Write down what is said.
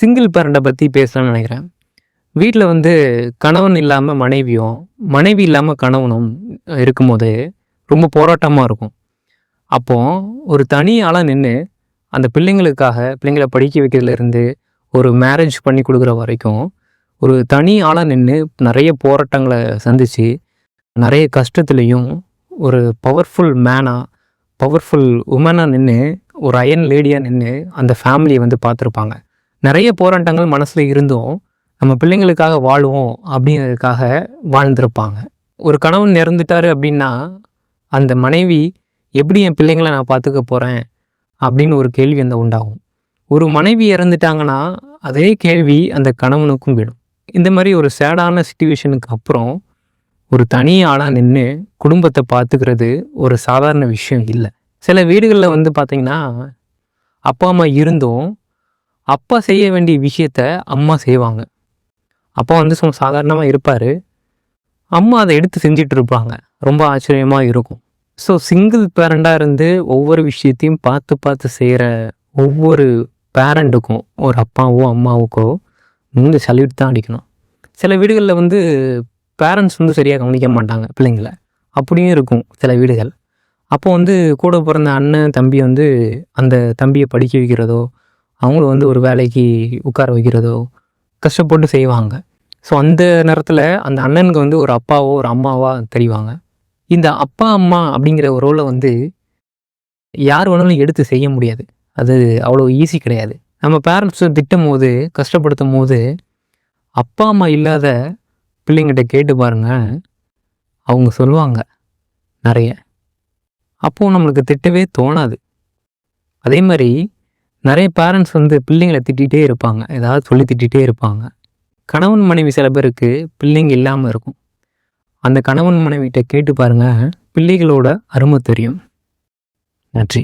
Single பேரண்ட்டை பற்றி பேசலாம்னு நினைக்கிறேன். வீட்டில் வந்து கணவன் இல்லாமல் மனைவியும், மனைவி இல்லாமல் கணவனும் இருக்கும்போது ரொம்ப போராட்டமாக இருக்கும். அப்போது ஒரு தனி ஆளாக நின்று அந்த பிள்ளைங்களை படிக்க வைக்கிறதுலேருந்து ஒரு மேரேஜ் பண்ணி கொடுக்குற வரைக்கும் ஒரு தனி ஆளாக நின்று நிறைய போராட்டங்களை சந்தித்து நிறைய கஷ்டத்துலேயும் ஒரு பவர்ஃபுல் மேனாக பவர்ஃபுல் உமனாக நின்று ஒரு அயன் லேடியாக நின்று அந்த ஃபேமிலியை வந்து பார்த்துருப்பாங்க. நிறைய போராட்டங்கள் மனசில் இருந்தும் நம்ம பிள்ளைங்களுக்காக வாழ்வோம் அப்படிங்கிறதுக்காக வாழ்ந்திருப்பாங்க. ஒரு கணவன் இறந்துட்டாரு அப்படின்னா அந்த மனைவி எப்படி என் பிள்ளைங்களை நான் பார்த்துக்க போகிறேன் அப்படின்னு ஒரு கேள்வி அந்த உண்டாகும். ஒரு மனைவி இறந்துட்டாங்கன்னா அதே கேள்வி அந்த கணவனுக்கும் விடும். இந்த மாதிரி ஒரு சேடான சிச்சுவேஷனுக்கு அப்புறம் ஒரு தனி ஆளாக நின்று குடும்பத்தை பார்த்துக்கிறது ஒரு சாதாரண விஷயம் இல்லை. சில வீடுகளில் வந்து பார்த்திங்கன்னா அப்பா அம்மா இருந்தும் அப்பா செய்ய வேண்டிய விஷயத்த அம்மா செய்வாங்க. அப்பா வந்து சாதாரணமாக இருப்பார், அம்மா அதை எடுத்து செஞ்சிட்டு இருப்பாங்க. ரொம்ப ஆச்சரியமாக இருக்கும். ஸோ சிங்கிள் பேரண்டாக இருந்து ஒவ்வொரு விஷயத்தையும் பார்த்து பார்த்து செய்கிற ஒவ்வொரு பேரண்ட்டுக்கும் ஒரு அப்பாவோ அம்மாவுக்கோ வந்து சல்யூட் தான் அடிக்கணும். சில வீடுகளில் வந்து பேரண்ட்ஸ் வந்து சரியாக கவனிக்க மாட்டாங்க பிள்ளைங்களை, அப்படியும் இருக்கும் சில வீடுகள். அப்போ வந்து கூட பிறந்த அண்ணன் தம்பி வந்து அந்த தம்பியை படிக்க வைக்கிறதோ அவங்கள வந்து ஒரு வேலைக்கு உட்கார வைக்கிறதோ கஷ்டப்பட்டு செய்வாங்க. ஸோ அந்த நேரத்தில் அந்த அண்ணனுக்கு வந்து ஒரு அப்பாவோ ஒரு அம்மாவாக தெரிவாங்க. இந்த அப்பா அம்மா அப்படிங்கிற ஒரு ரோலை வந்து யார் வேணாலும் எடுத்து செய்ய முடியாது. அது அவ்வளோ ஈஸி கிடையாது. நம்ம பேரண்ட்ஸை திட்டும் போது கஷ்டப்படுத்தும் போது அப்பா அம்மா இல்லாத பிள்ளைங்கிட்ட கேட்டு பாருங்க, அவங்க சொல்லுவாங்க நிறைய. அப்போது நம்மளுக்கு திட்டவே தோணாது. அதே மாதிரி நிறைய பேரண்ட்ஸ் வந்து பிள்ளைங்களை திட்டிகிட்டே இருப்பாங்க, ஏதாவது சொல்லி திட்டிகிட்டே இருப்பாங்க. கணவன் மனைவி சில பேருக்கு பிள்ளைங்க இல்லாமல் இருக்கும். அந்த கணவன் மனைவிகிட்ட கேட்டு பாருங்கள், பிள்ளைகளோட அருமை தெரியும். நன்றி.